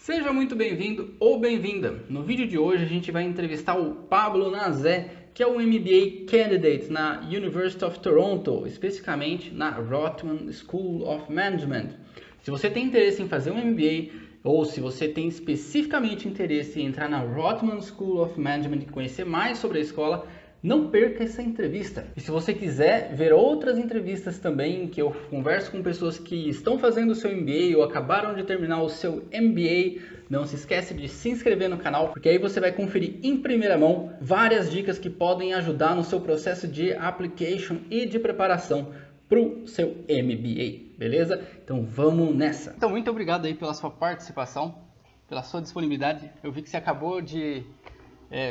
Seja muito bem-vindo ou bem-vinda. No vídeo de hoje a gente vai entrevistar o Pablo Nazé, que é um MBA Candidate na University of Toronto, especificamente na Rotman School of Management. Se você tem interesse em fazer um MBA ou se você tem especificamente interesse em entrar na Rotman School of Management e conhecer mais sobre a escola, não perca essa entrevista. E se você quiser ver outras entrevistas também, que eu converso com pessoas que estão fazendo o seu MBA ou acabaram de terminar o seu MBA, não se esquece de se inscrever no canal, porque aí você vai conferir em primeira mão várias dicas que podem ajudar no seu processo de application e de preparação para o seu MBA, beleza? Então vamos nessa! Então muito obrigado aí pela sua participação, pela sua disponibilidade. Eu vi que você acabou de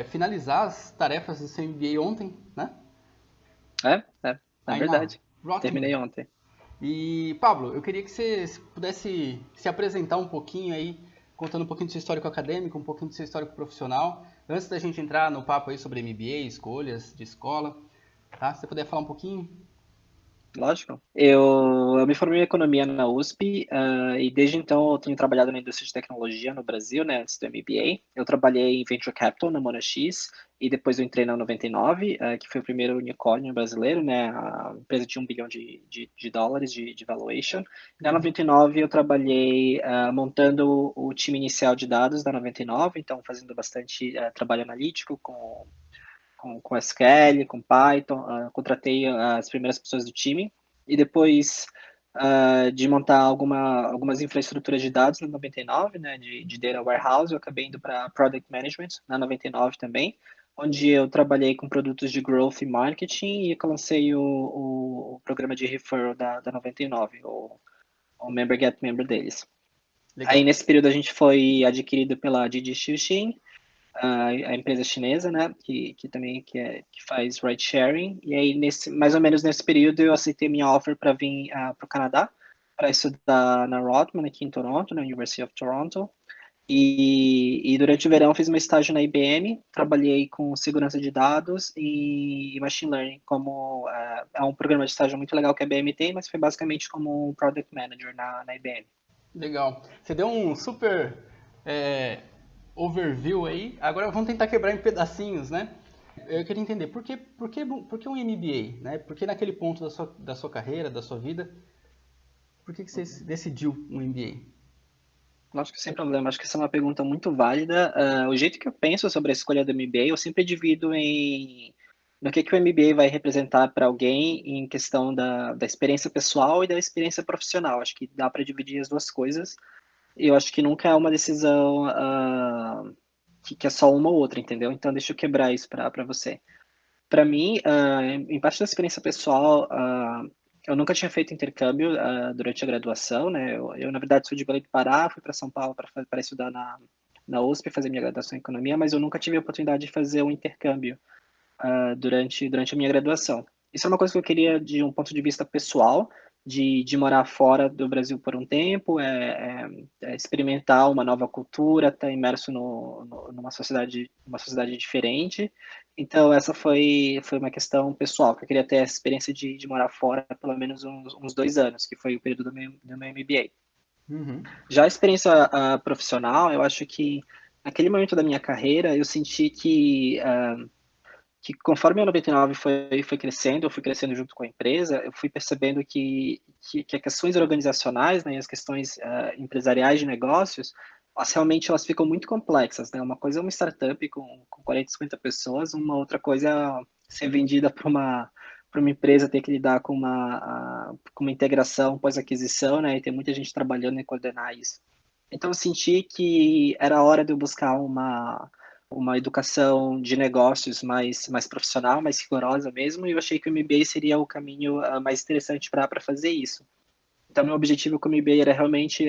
finalizar as tarefas do seu MBA ontem, né? Na Aí na verdade. Rotman. Terminei ontem. E, Pablo, eu queria que você pudesse se apresentar um pouquinho aí, contando um pouquinho do seu histórico acadêmico, um pouquinho do seu histórico profissional, antes da gente entrar no papo aí sobre MBA, escolhas de escola, tá? Se você puder falar um pouquinho. Lógico. Eu me formei em economia na USP, e desde então eu tenho trabalhado na indústria de tecnologia no Brasil, né, antes do MBA. Eu trabalhei em Venture Capital na Monax e depois eu entrei na 99, que foi o primeiro unicórnio brasileiro, né, a empresa tinha 1 bilhão de dólares de valuation. Na 99 eu trabalhei montando o time inicial de dados da 99, então fazendo bastante trabalho analítico com SQL, com Python, contratei as primeiras pessoas do time e depois de montar algumas infraestruturas de dados na 99, né, de Data Warehouse, eu acabei indo para Product Management na 99 também, onde eu trabalhei com produtos de Growth e Marketing e eu lancei o programa de referral da 99, o Member Get Member deles. Aí Legal. nesse período a gente foi adquirido pela Didi Xuxin, a empresa chinesa, né, que também que faz ride sharing. E aí mais ou menos nesse período eu aceitei minha offer para vir para o Canadá para estudar na Rotman aqui em Toronto, na University of Toronto. E durante o verão fiz meu estágio na IBM, trabalhei com segurança de dados e machine learning, como é um programa de estágio muito legal que a IBM tem, mas foi basicamente como um product manager na IBM. Legal. Você deu um super é, overview aí. Agora vamos tentar quebrar em pedacinhos, né? Eu queria entender por que um MBA, né? Por que naquele ponto da sua carreira, da sua vida, por que você decidiu um MBA? Lógico que sem problema. Acho que essa é uma pergunta muito válida. O jeito que eu penso sobre a escolha do MBA, eu sempre divido em no que o MBA vai representar para alguém em questão da experiência pessoal e da experiência profissional. Acho que dá para dividir as duas coisas. E eu acho que nunca é uma decisão que é só uma ou outra, entendeu? Então, deixa eu quebrar isso para você. Para mim, em parte da experiência pessoal, eu nunca tinha feito intercâmbio durante a graduação, né? Eu, na verdade, sou de Belém do Pará, fui para São Paulo para estudar na USP, fazer minha graduação em economia, mas eu nunca tive a oportunidade de fazer um intercâmbio durante a minha graduação. Isso é uma coisa que eu queria de um ponto de vista pessoal, de morar fora do Brasil por um tempo, experimentar uma nova cultura, estar imerso numa sociedade diferente. Então, essa foi uma questão pessoal, que eu queria ter essa experiência de morar fora pelo menos uns 2 anos, que foi o período do meu MBA. Uhum. Já a experiência profissional, eu acho que naquele momento da minha carreira, eu senti que conforme a 99 foi crescendo, eu fui crescendo junto com a empresa, eu fui percebendo que as questões organizacionais, né, e as questões empresariais de negócios, elas ficam muito complexas, né? Uma coisa é uma startup com 40, 50 pessoas, uma outra coisa é ser vendida para uma empresa, ter que lidar com uma integração pós-aquisição, né? E ter muita gente trabalhando em coordenar isso. Então eu senti que era hora de eu buscar uma educação de negócios mais profissional, mais rigorosa mesmo, e eu achei que o MBA seria o caminho mais interessante para fazer isso. Então, meu objetivo com o MBA era realmente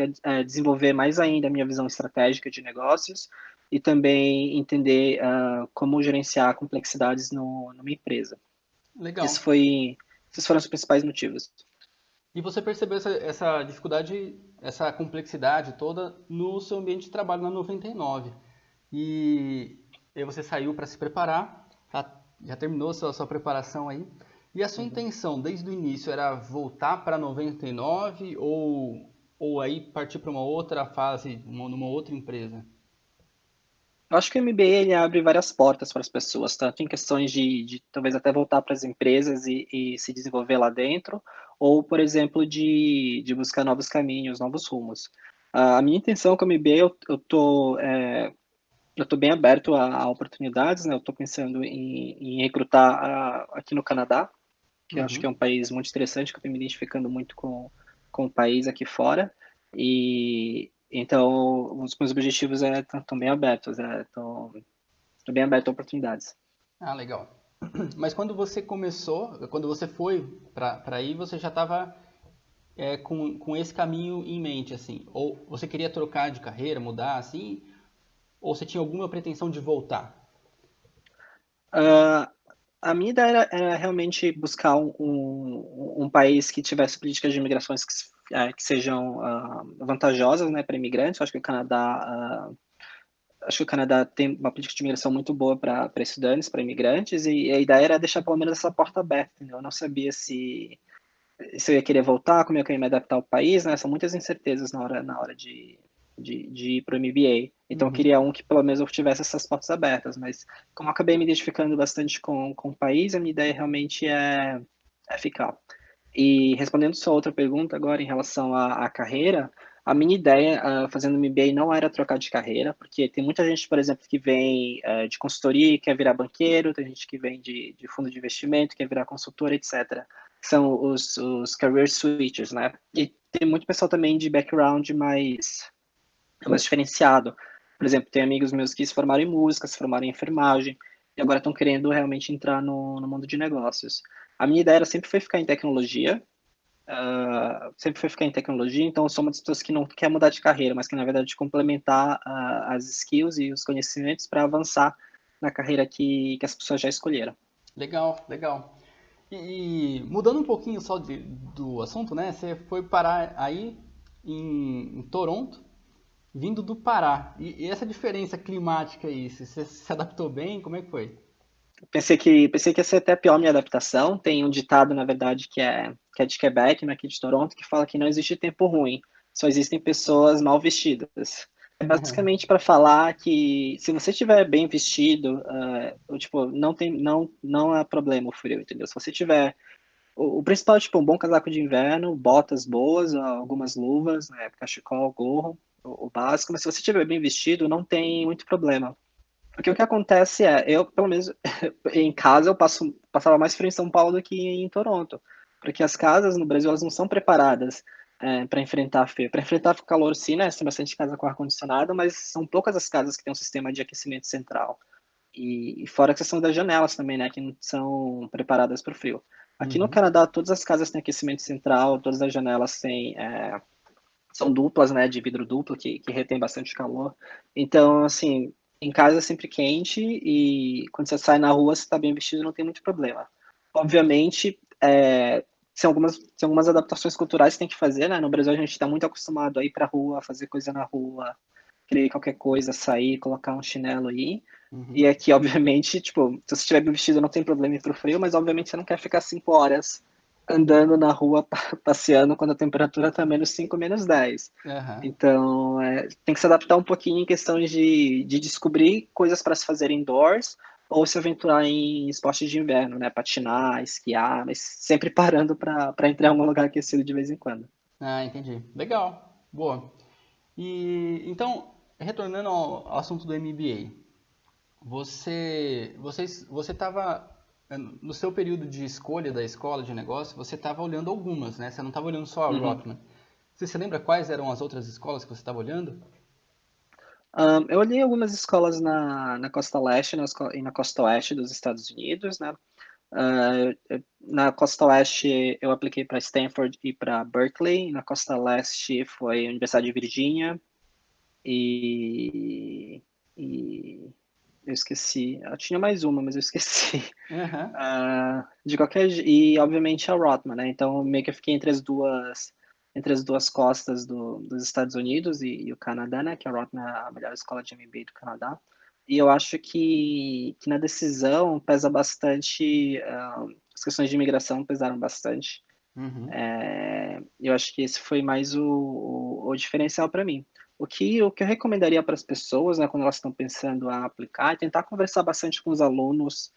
desenvolver mais ainda a minha visão estratégica de negócios e também entender como gerenciar complexidades numa empresa. Isso Legal. foi, esses foram os principais motivos. E você percebeu essa dificuldade, essa complexidade toda no seu ambiente de trabalho na 99. E aí você saiu para se preparar, já terminou sua preparação aí. E a sua Uhum. intenção desde o início era voltar para 99 ou ou aí partir para uma outra fase, numa outra empresa? Eu acho que o MBA ele abre várias portas para as pessoas, tanto em questões de talvez até voltar para as empresas e se desenvolver lá dentro, ou, por exemplo, de buscar novos caminhos, novos rumos. A minha intenção com o MBA, eu tô bem aberto a oportunidades, né? Eu estou pensando em recrutar aqui no Canadá, que eu acho que é Uhum. um país muito interessante, que eu estou me identificando muito com o país aqui fora. E então, os meus objetivos estão bem abertos, estou bem aberto a oportunidades. Ah, legal. Mas quando você começou, quando você foi para aí, você já estava com esse caminho em mente, assim? Ou você queria trocar de carreira, mudar, assim? Ou você tinha alguma pretensão de voltar? Ah, a minha ideia era realmente buscar um país que tivesse políticas de imigrações que sejam vantajosas, né, para imigrantes. Eu acho que o Canadá tem uma política de imigração muito boa para estudantes, para imigrantes, e a ideia era deixar pelo menos essa porta aberta, entendeu? Eu não sabia se eu ia querer voltar, como é que eu ia me adaptar ao país, né? São muitas incertezas na hora de ir para o MBA. Então, eu Uhum. queria um que pelo menos eu tivesse essas portas abertas, mas como eu acabei me identificando bastante com o país, a minha ideia realmente é ficar. E respondendo sua outra pergunta agora em relação à carreira, a minha ideia fazendo MBA não era trocar de carreira, porque tem muita gente, por exemplo, que vem de consultoria e quer virar banqueiro, tem gente que vem de fundo de investimento, quer virar consultor, etc. São os career switchers, né? E tem muito pessoal também de background mais diferenciado. Por exemplo, tem amigos meus que se formaram em música, se formaram em enfermagem, e agora estão querendo realmente entrar no mundo de negócios. A minha ideia era sempre foi ficar em tecnologia, sempre foi ficar em tecnologia, então eu sou uma das pessoas que não quer mudar de carreira, mas que na verdade complementar as skills e os conhecimentos para avançar na carreira que as pessoas já escolheram. Legal, legal. E mudando um pouquinho só do assunto, né? Você foi parar aí em Toronto, vindo do Pará. E essa diferença climática aí, você se adaptou bem? Como é que foi? Pensei que ia ser até pior a minha adaptação. Tem um ditado, na verdade, que é de Quebec, não é aqui de Toronto, que fala que não existe tempo ruim, só existem pessoas mal vestidas. É basicamente para falar que se você estiver bem vestido, tipo, não é problema o frio, entendeu? Se você tiver o principal é tipo um bom casaco de inverno, botas boas, algumas luvas, né, cachecol, gorro, o básico, mas se você estiver bem vestido, não tem muito problema. Porque o que acontece eu, pelo menos, em casa passava mais frio em São Paulo do que em Toronto. Porque as casas no Brasil, elas não são preparadas para enfrentar frio. Para enfrentar calor, sim, né? Tem bastante casa com ar-condicionado, mas são poucas as casas que têm um sistema de aquecimento central. E fora a questão das janelas também, né? Que não são preparadas para o frio. Aqui no Uhum. Canadá, todas as casas têm aquecimento central, todas as janelas são duplas, né, de vidro duplo, que retém bastante calor. Então, assim, em casa é sempre quente e quando você sai na rua, você está bem vestido, não tem muito problema. Obviamente, são algumas adaptações culturais que tem que fazer, né? No Brasil a gente está muito acostumado a ir para a rua, fazer coisa na rua, querer qualquer coisa, sair, colocar um chinelo aí. E Uhum. aqui, obviamente, tipo, se você estiver bem vestido, não tem problema ir pro frio, mas obviamente você não quer ficar 5 horas andando na rua, passeando, quando a temperatura tá -5, -10. Aham. Então, tem que se adaptar um pouquinho em questões de descobrir coisas para se fazer indoors ou se aventurar em esportes de inverno, né? Patinar, esquiar, mas sempre parando para entrar em algum lugar aquecido de vez em quando. Ah, entendi. Legal. Boa. E então, retornando ao assunto do MBA, você estava no seu período de escolha da escola de negócio, você estava olhando algumas, né? Você não estava olhando só a Uhum. Rotman. Você se lembra quais eram as outras escolas que você estava olhando? Eu olhei algumas escolas na costa leste e na costa oeste dos Estados Unidos, né? Na costa oeste eu apliquei para Stanford e para Berkeley, na costa leste foi a Universidade de Virgínia e, e eu esqueci, eu tinha mais uma, mas eu esqueci. Aham. E obviamente a Rotman, né? Então meio que eu fiquei entre as duas costas dos Estados Unidos e o Canadá, né? Que a Rotman é a melhor escola de MBA do Canadá. E eu acho que na decisão pesa bastante, as questões de imigração pesaram bastante. Uhum. Eu acho que esse foi mais o diferencial para mim. O que eu recomendaria para as pessoas, né, quando elas estão pensando a aplicar, é tentar conversar bastante com os alunos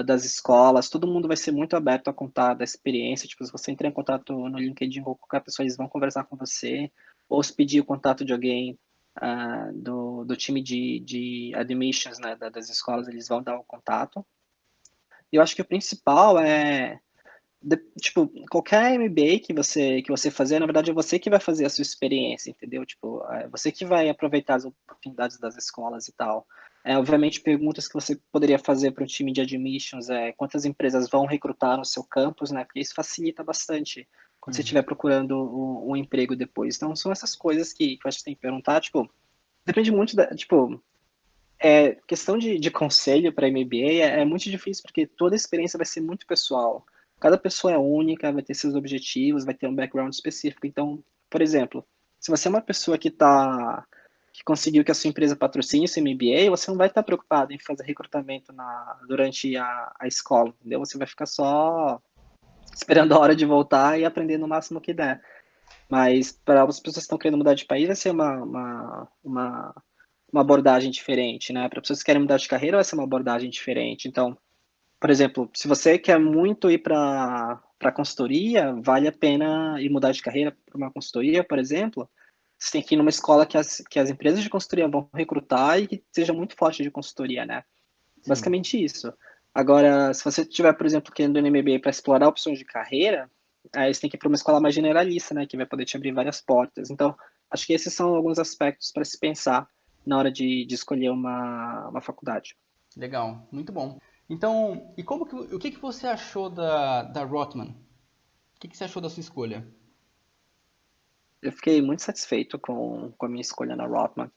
das escolas. Todo mundo vai ser muito aberto a contar da experiência. Tipo, se você entrar em contato no LinkedIn com qualquer pessoa, eles vão conversar com você. Ou se pedir o contato de alguém do time de admissions, né, das escolas, eles vão dar o contato. E eu acho que o principal tipo, qualquer MBA que você fazer, na verdade, é você que vai fazer a sua experiência, entendeu? Tipo, é você que vai aproveitar as oportunidades das escolas e tal. Obviamente, perguntas que você poderia fazer para o time de admissions quantas empresas vão recrutar no seu campus, né? Porque isso facilita bastante quando você estiver Uhum. procurando um emprego depois. Então, são essas coisas que eu acho que tem que perguntar. Tipo, depende muito tipo, questão de conselho para MBA é muito difícil, porque toda a experiência vai ser muito pessoal. Cada pessoa é única, vai ter seus objetivos, vai ter um background específico. Então, por exemplo, se você é uma pessoa que conseguiu que a sua empresa patrocine seu MBA, você não vai estar preocupado em fazer recrutamento durante a escola, entendeu? Você vai ficar só esperando a hora de voltar e aprendendo o máximo que der. Mas para as pessoas que estão querendo mudar de país, vai ser uma abordagem diferente, né? Para pessoas que querem mudar de carreira, vai ser uma abordagem diferente. Então, por exemplo, se você quer muito ir para consultoria, vale a pena ir mudar de carreira para uma consultoria, por exemplo. Você tem que ir numa escola que as empresas de consultoria vão recrutar e que seja muito forte de consultoria, né? Sim. Basicamente isso. Agora, se você tiver, por exemplo, querendo um MBA para explorar opções de carreira, aí você tem que ir para uma escola mais generalista, né, que vai poder te abrir várias portas. Então, acho que esses são alguns aspectos para se pensar na hora de escolher uma faculdade. Legal, muito bom. Então, e o que que você achou da Rotman? O que que você achou da sua escolha? Eu fiquei muito satisfeito com a minha escolha na Rotman,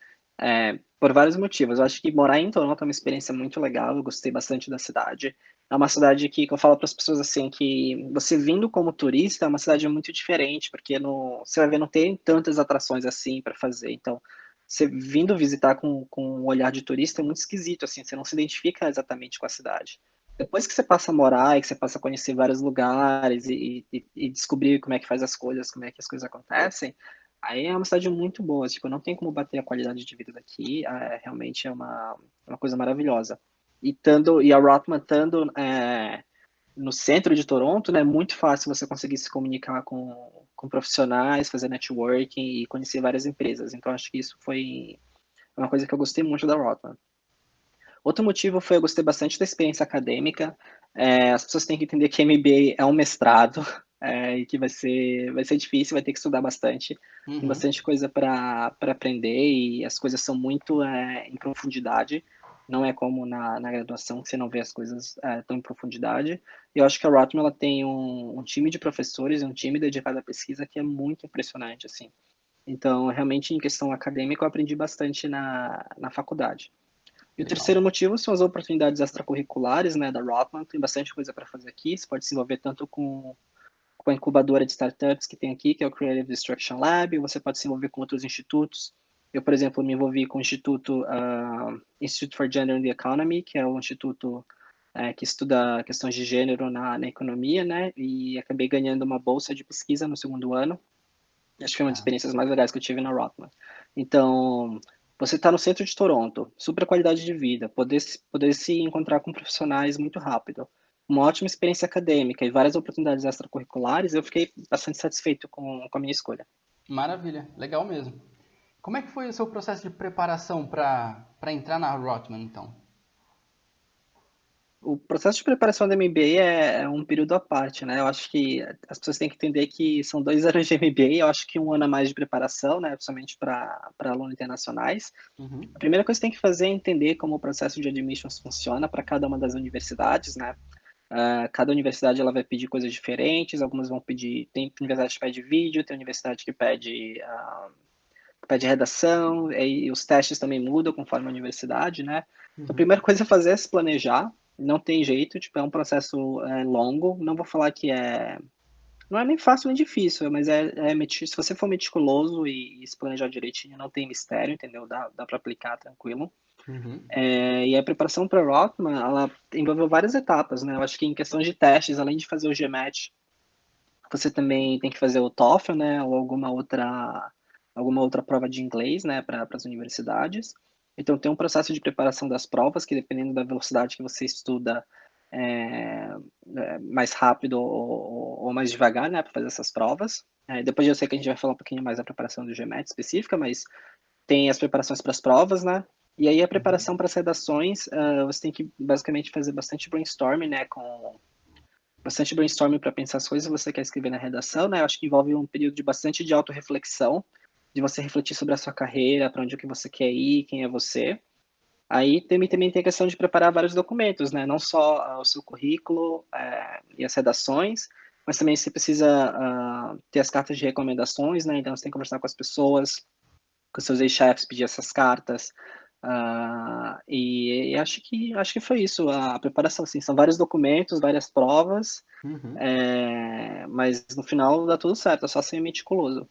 por vários motivos. Eu acho que morar em Toronto é uma experiência muito legal, eu gostei bastante da cidade. É uma cidade que eu falo para as pessoas assim, que você vindo como turista, é uma cidade muito diferente, porque você vai ver, não tem tantas atrações assim para fazer. Então, você vindo visitar com um olhar de turista é muito esquisito, assim, você não se identifica exatamente com a cidade. Depois que você passa a morar e que você passa a conhecer vários lugares e descobrir como é que faz as coisas, como é que as coisas acontecem, aí é uma cidade muito boa. Tipo, não tem como bater a qualidade de vida daqui. Realmente é uma coisa maravilhosa. E a Rotman estando no centro de Toronto, né, é muito fácil você conseguir se comunicar com profissionais, fazer networking e conhecer várias empresas. Então, acho que isso foi uma coisa que eu gostei muito da Rotman. Outro motivo foi eu gostei bastante da experiência acadêmica. As pessoas têm que entender que MBA é um mestrado, e que vai ser difícil, vai ter que estudar bastante. Tem Uhum. bastante coisa para aprender e as coisas são muito em profundidade. Não é como na graduação, que você não vê as coisas tão em profundidade. E eu acho que a Rotman ela tem um time de professores e um time dedicado à pesquisa que é muito impressionante, assim. Então, realmente, em questão acadêmica, eu aprendi bastante na faculdade. E o Legal. terceiro motivo são as oportunidades extracurriculares, né, da Rotman. Tem bastante coisa para fazer aqui. Você pode se envolver tanto com a incubadora de startups que tem aqui, que é o Creative Destruction Lab, ou você pode se envolver com outros institutos. Eu, por exemplo, me envolvi com o Institute for Gender in the Economy, que é o instituto que estuda questões de gênero na economia, né? E acabei ganhando uma bolsa de pesquisa no segundo ano. Acho que foi uma das Ah, experiências mais legais que eu tive na Rockman. Então, você está no centro de Toronto, super qualidade de vida, poder se encontrar com profissionais muito rápido, uma ótima experiência acadêmica e várias oportunidades extracurriculares, eu fiquei bastante satisfeito com a minha escolha. maravilha, legal mesmo. Como é que foi o seu processo de preparação para entrar na Rotman, então? O processo de preparação da MBA é um período à parte, né? Eu acho que as pessoas têm que entender que são 2 anos de MBA, eu acho que um ano a mais de preparação, né? Principalmente para alunos internacionais. A Uhum. primeira coisa que você tem que fazer é entender como o processo de admissions funciona para cada uma das universidades, né? Cada universidade ela vai pedir coisas diferentes, algumas vão pedir, tem universidade que pede vídeo, tem universidade que pede redação, e os testes também mudam conforme a universidade, né? Então, a Uhum. primeira coisa a fazer é se planejar, não tem jeito, tipo, é um processo longo, não vou falar que não é nem fácil nem difícil, mas se você for meticuloso e se planejar direitinho, não tem mistério, entendeu? Dá para aplicar tranquilo. Uhum. E a preparação para Rockman, ela envolveu várias etapas, né? Eu acho que em questão de testes, além de fazer o GMAT, Você também tem que fazer o TOEFL, né, ou alguma outra prova de inglês, né, para as universidades. Então, tem um processo de preparação das provas, que dependendo da velocidade que você estuda, é, mais rápido ou mais devagar, né, para fazer essas provas. Depois eu sei que a gente vai falar um pouquinho mais da preparação do GMAT específica, mas tem as preparações para as provas, né? E aí a Uhum. preparação para as redações, você tem que basicamente fazer bastante brainstorming, né, com bastante brainstorming para pensar as coisas que você quer escrever na redação, né? Eu acho que envolve um período de bastante de autorreflexão, de você refletir sobre a sua carreira, para onde é que você quer ir, quem é você. Aí também tem a questão de preparar vários documentos, né? Não só o seu currículo e as redações, mas também você precisa ter as cartas de recomendações, né? Então você tem que conversar com as pessoas, com seus ex-chefes, pedir essas cartas. E acho que foi isso, a preparação, assim, são vários documentos, várias provas, Uhum. mas no final dá tudo certo, é só ser meticuloso.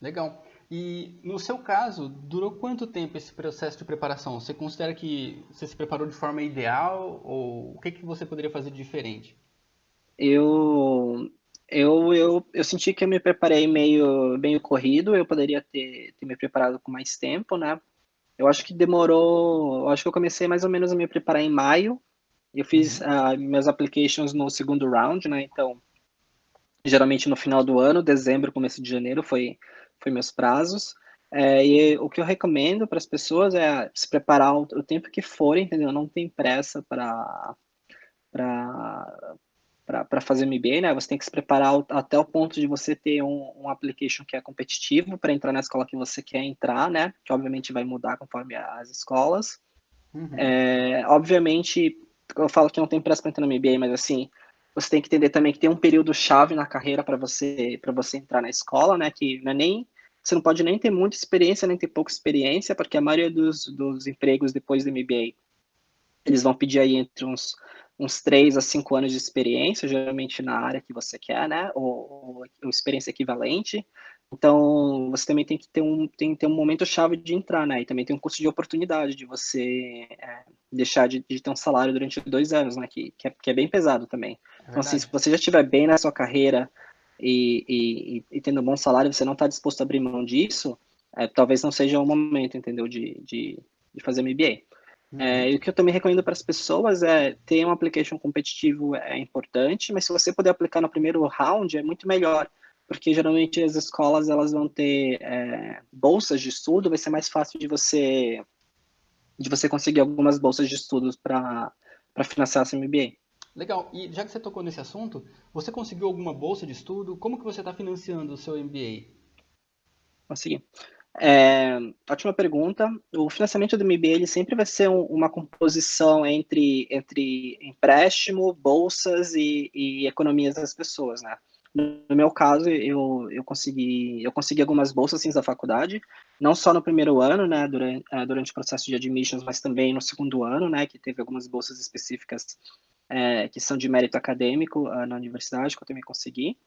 Legal. E no seu caso, durou quanto tempo esse processo de preparação? Você considera que você se preparou de forma ideal ou o que que você poderia fazer de diferente? Eu, eu senti que eu me preparei meio corrido, eu poderia ter me preparado com mais tempo, né? Eu acho que eu comecei mais ou menos a me preparar em maio, eu fiz Uhum. meus applications no segundo round, né? Então, geralmente no final do ano, dezembro, começo de janeiro, foi meus prazos. E o que eu recomendo para as pessoas é se preparar o tempo que for, entendeu? Não tem pressa para fazer MBA, né? Você tem que se preparar até o ponto de você ter um application que é competitivo para entrar na escola que você quer entrar, né? Que obviamente vai mudar conforme as escolas. Uhum. Obviamente, eu falo que não tem pressa para entrar no MBA, mas assim, você tem que entender também que tem um período chave na carreira para você entrar na escola, né? Que não é nem você não pode nem ter muita experiência, nem ter pouca experiência, porque a maioria dos empregos depois do MBA, eles vão pedir aí entre uns 3 a 5 anos de experiência, geralmente na área que você quer, né? Ou experiência equivalente. Então, você também tem que ter um momento chave de entrar, né? E também tem um custo de oportunidade de você deixar de ter um salário durante 2 anos, né? Que é bem pesado também. É Então, assim, se verdade. você já estiver bem na sua carreira e tendo um bom salário, você não está disposto a abrir mão disso, talvez não seja o momento, entendeu? De fazer MBA. Uhum. E o que eu também recomendo para as pessoas é ter um application competitivo é importante, mas se você puder aplicar no primeiro round é muito melhor, porque geralmente as escolas elas vão ter bolsas de estudo, vai ser mais fácil de você conseguir algumas bolsas de estudos para financiar seu MBA. Legal. E já que você tocou nesse assunto, você conseguiu alguma bolsa de estudo? Como que você está financiando o seu MBA? Consegui. É, ótima pergunta. O financiamento do MBA ele sempre vai ser uma composição entre empréstimo, bolsas e economias das pessoas, né? No meu caso, eu consegui algumas bolsas sim, da faculdade, não só no primeiro ano, né, durante o processo de admissions, mas também no segundo ano, né, que teve algumas bolsas específicas que são de mérito acadêmico na universidade, que eu também consegui.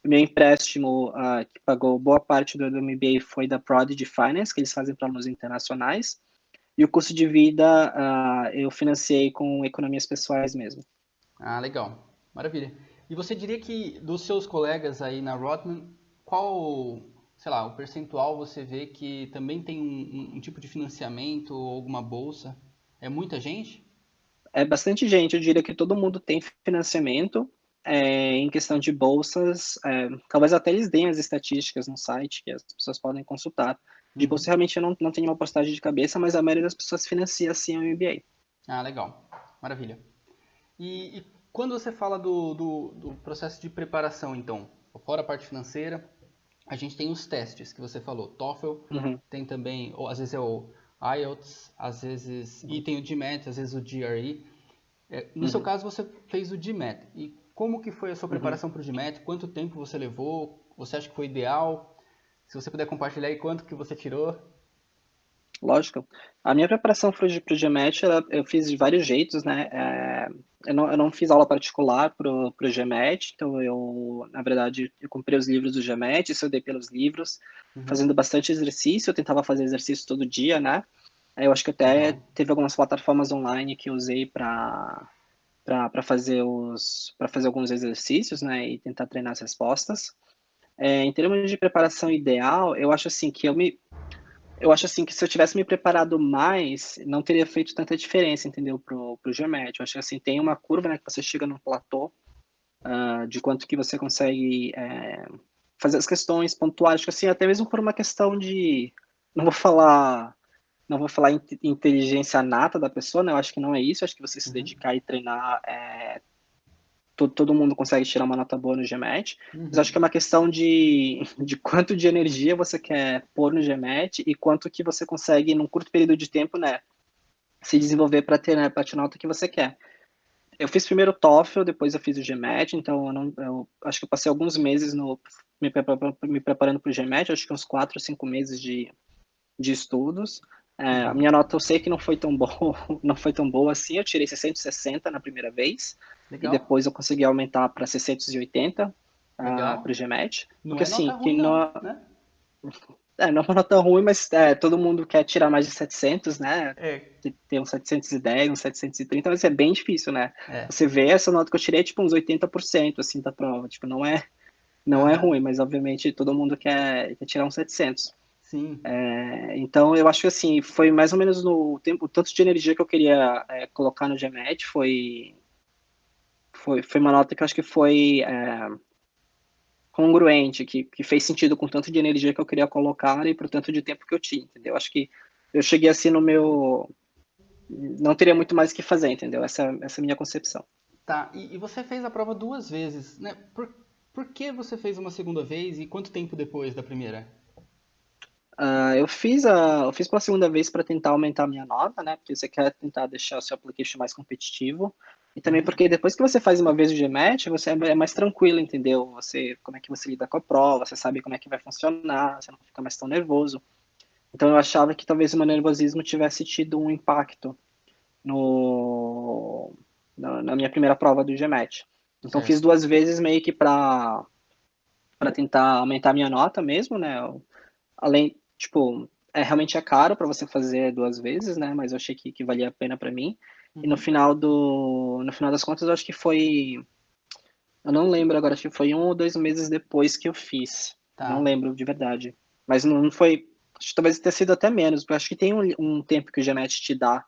O meu empréstimo, que pagou boa parte do MBA, foi da Prodigy Finance, que eles fazem para alunos internacionais. E o custo de vida, eu financiei com economias pessoais mesmo. Ah, legal. Maravilha. E você diria que dos seus colegas aí na Rotman, qual, sei lá, o percentual você vê que também tem um tipo de financiamento ou alguma bolsa? É muita gente? É bastante gente, eu diria que todo mundo tem financiamento. Em questão de bolsas, talvez até eles deem as estatísticas no site que as pessoas podem consultar. De bolsa, Uhum. realmente, eu não tenho uma postagem de cabeça, mas a maioria das pessoas financia sim o MBA. Ah, legal. Maravilha. E quando você fala do processo de preparação, então, fora a parte financeira, a gente tem os testes que você falou, TOEFL, Uhum, tem também, ou às vezes é o IELTS, às vezes, e uhum, tem o GMAT, às vezes o GRE. No seu uhum, caso, você fez o GMAT. E como que foi a sua uhum. preparação para o GMAT? Quanto tempo você levou? Você acha que foi ideal? Se você puder compartilhar aí quanto que você tirou? Lógico. A minha preparação para o GMAT, eu fiz de vários jeitos, né? Eu não fiz aula particular para o GMAT, então na verdade, eu comprei os livros do GMAT, estudei pelos livros, Uhum. fazendo bastante exercício, eu tentava fazer exercício todo dia, né? Eu acho que até Legal. teve algumas plataformas online que eu usei para fazer alguns exercícios, né, e tentar treinar as respostas. Em termos de preparação ideal, eu acho assim que se eu tivesse me preparado mais, não teria feito tanta diferença, entendeu, pro geométrico. Eu acho que assim, tem uma curva, né, que você chega num platô, de quanto que você consegue fazer as questões pontuais. Acho que assim, até mesmo por uma questão de, não vou falar, não vou falar inteligência nata da pessoa, né? Eu acho que não é isso. Eu acho que você se Uhum. dedicar e treinar, todo mundo consegue tirar uma nota boa no GMAT, mas acho que é Uhum. uma questão de quanto de energia você quer pôr no GMAT e quanto que você consegue, num curto período de tempo, né, se desenvolver para ter, né, para tirar a nota que você quer. Eu fiz primeiro o TOEFL, depois eu fiz o GMAT, então eu acho que eu passei alguns meses me preparando para o GMAT, acho que uns 4 ou 5 meses de estudos. A Uhum. minha nota eu sei que não foi tão boa, não foi tão boa assim, eu tirei 660 na primeira vez, e Legal, depois eu consegui aumentar para 680 para o legal. GMAT, Não porque é nota assim, que ruim não, né? não é uma nota ruim, mas todo mundo quer tirar mais de 700, né? É, Ter uns 710, uns 730, mas é bem difícil, né? é. Você vê essa nota que eu tirei, é tipo uns 80% assim da prova, tipo, não é Aham. ruim, mas obviamente todo mundo quer tirar uns 700. Sim. Então eu acho que assim, foi mais ou menos no tempo, o tanto de energia que eu queria colocar no GMAT foi uma nota que eu acho que foi congruente, que fez sentido com o tanto de energia que eu queria colocar e pro tanto de tempo que eu tinha, entendeu? Acho que eu cheguei assim no meu. Não teria muito mais o que fazer, entendeu? Essa é a minha concepção. Tá, e você fez a prova duas vezes, né? Por que você fez uma segunda vez e quanto tempo depois da primeira? Eu fiz pela segunda vez para tentar aumentar a minha nota, né? Porque você quer tentar deixar o seu application mais competitivo. E também Uhum. porque depois que você faz uma vez o GMAT, você é mais tranquilo, entendeu? Como é que você lida com a prova, você sabe como é que vai funcionar, você não fica mais tão nervoso. Então eu achava que talvez o meu nervosismo tivesse tido um impacto no, na minha primeira prova do GMAT. Então fiz Certo. duas vezes meio que para tentar aumentar a minha nota mesmo, né? Além, tipo, realmente é caro para você fazer duas vezes, né? Mas eu achei que valia a pena para mim. E no Uhum. final no final das contas, eu acho que foi, eu não lembro agora, acho que foi 1 ou 2 meses depois que eu fiz. Não Tá. lembro de verdade. Mas não foi, acho que talvez tenha sido até menos, porque eu acho que tem um tempo que o GMAT te dá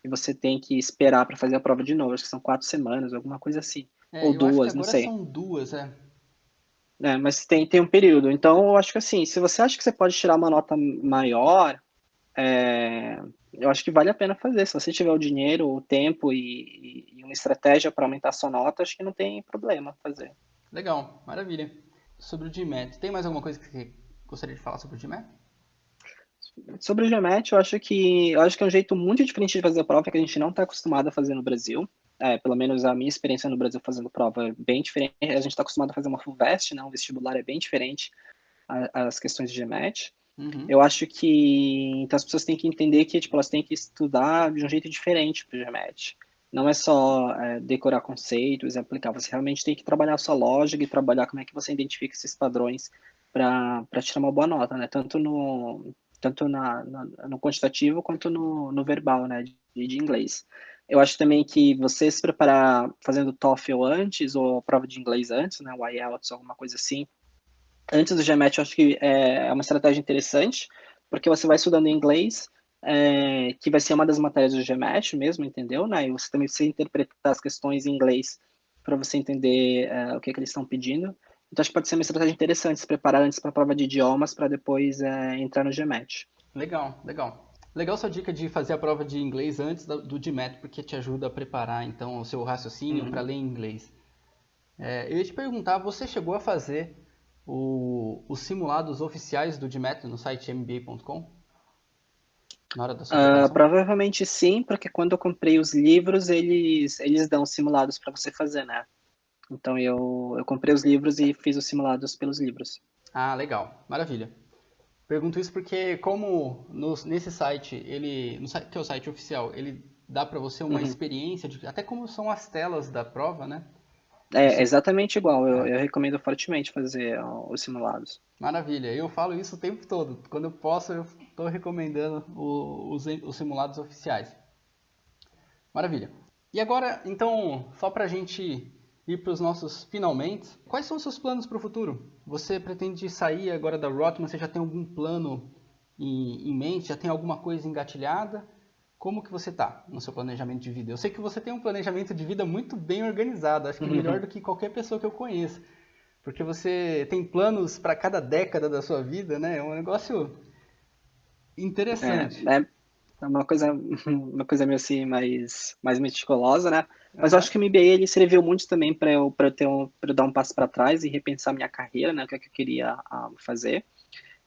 e você tem que esperar para fazer a prova de novo. Acho que são 4 semanas, alguma coisa assim. É, Ou eu acho que 2, não agora sei. são duas, é. Mas tem um período. Então, eu acho que assim, se você acha que você pode tirar uma nota maior, é, eu acho que vale a pena fazer. Se você tiver o dinheiro, o tempo e uma estratégia para aumentar a sua nota, acho que não tem problema fazer. Legal, maravilha. Sobre o GMAT, tem mais alguma coisa que você gostaria de falar sobre o GMAT? Sobre o GMAT, eu acho que é um jeito muito diferente de fazer prova que a gente não está acostumado a fazer no Brasil. Pelo menos a minha experiência no Brasil fazendo prova é bem diferente. A gente está acostumado a fazer uma FUVEST, né? Um vestibular é bem diferente às questões de GMAT. Uhum. Eu acho que então as pessoas têm que entender que tipo, elas têm que estudar de um jeito diferente para o GMAT. Não é só decorar conceitos e aplicar, você realmente tem que trabalhar a sua lógica e trabalhar como é que você identifica esses padrões para tirar uma boa nota, né? Tanto no quantitativo quanto no verbal, né? De inglês. Eu acho também que você se preparar fazendo TOEFL antes ou a prova de inglês antes, né? O IELTS, alguma coisa assim, antes do GMAT, eu acho que é uma estratégia interessante, porque você vai estudando em inglês, que vai ser uma das matérias do GMAT mesmo, entendeu? Né? E você também precisa interpretar as questões em inglês para você entender o que eles estão pedindo. Então, acho que pode ser uma estratégia interessante se preparar antes para a prova de idiomas para depois entrar no GMAT. Legal, legal. Legal sua dica de fazer a prova de inglês antes do GMAT, porque te ajuda a preparar então o seu raciocínio para Uhum. ler em inglês. Eu ia te perguntar, você chegou a fazer os simulados oficiais do GMAT no site mba.com na hora da sua preparação? Provavelmente sim, porque quando eu comprei os livros, eles dão simulados para você fazer, né? Então eu comprei os livros e fiz os simulados pelos livros. Ah, legal, maravilha. Pergunto isso porque como nesse site, que é o site oficial, ele dá para você uma Uhum. experiência de até como são as telas da prova, né? É Você, exatamente igual. Eu, é, eu recomendo fortemente fazer os simulados. maravilha. Eu falo isso o tempo todo. Quando eu posso, eu estou recomendando os simulados oficiais. Maravilha. E agora, então, só para a gente ir para os nossos finalmente, quais são os seus planos para o futuro? Você pretende sair agora da Rotman? Você já tem algum plano em mente? Já tem alguma coisa engatilhada? Como que você está no seu planejamento de vida? Eu sei que você tem um planejamento de vida muito bem organizado, acho que melhor do que qualquer pessoa que eu conheço. Porque você tem planos para cada década da sua vida, né? É um negócio interessante. É, é uma coisa meio assim, mais meticulosa, né? Mas eu Aham. acho que o MBA ele serviu muito também para eu dar um passo para trás e repensar minha carreira, né? O que é que eu queria fazer.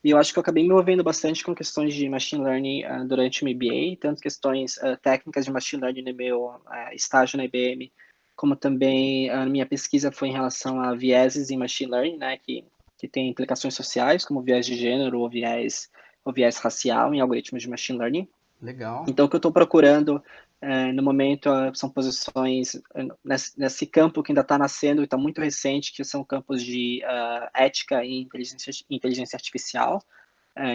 E eu acho que eu acabei me envolvendo bastante com questões de machine learning durante o MBA, tanto questões técnicas de machine learning no meu estágio na IBM, como também a minha pesquisa foi em relação a vieses em machine learning, né, que tem implicações sociais, como viés de gênero ou viés racial em algoritmos de machine learning. Legal. Então, o que eu estou procurando no momento são posições nesse campo que ainda está nascendo e está muito recente, que são campos de ética e inteligência artificial.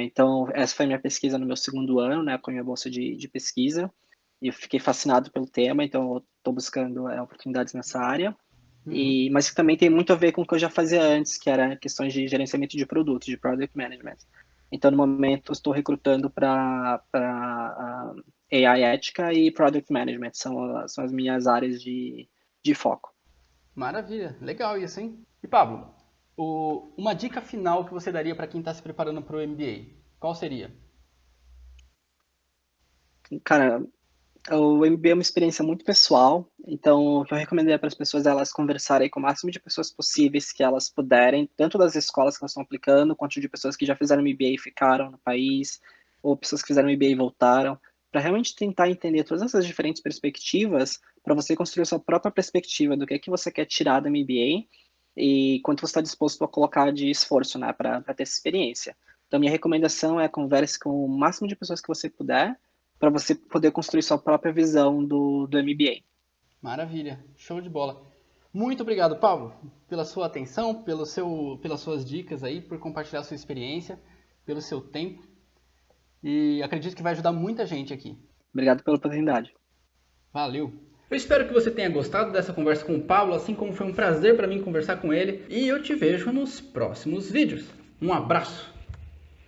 Então, essa foi a minha pesquisa no meu segundo ano, né, com a minha bolsa de pesquisa. E eu fiquei fascinado pelo tema, então eu estou buscando oportunidades nessa área. Uhum. Mas que também tem muito a ver com o que eu já fazia antes, que era questões de gerenciamento de produtos, de product management. Então, no momento, estou recrutando para AI ética e product management, são as minhas áreas de foco. Maravilha, legal isso, hein? E Pablo, uma dica final que você daria para quem está se preparando para o MBA, qual seria? Cara, o MBA é uma experiência muito pessoal, então o que eu recomendaria para as pessoas é elas conversarem com o máximo de pessoas possíveis que elas puderem, tanto das escolas que elas estão aplicando, quanto de pessoas que já fizeram MBA e ficaram no país, ou pessoas que fizeram MBA e voltaram, para realmente tentar entender todas essas diferentes perspectivas, para você construir a sua própria perspectiva do que é que você quer tirar do MBA e quanto você está disposto a colocar de esforço, né, para ter essa experiência. Então, minha recomendação é converse com o máximo de pessoas que você puder, para você poder construir sua própria visão do MBA. Maravilha, show de bola. Muito obrigado, Pablo, pela sua atenção, pelas suas dicas aí, por compartilhar sua experiência, pelo seu tempo. E acredito que vai ajudar muita gente aqui. Obrigado pela oportunidade. Valeu! Eu espero que você tenha gostado dessa conversa com o Pablo, assim como foi um prazer para mim conversar com ele. E eu te vejo nos próximos vídeos. Um abraço!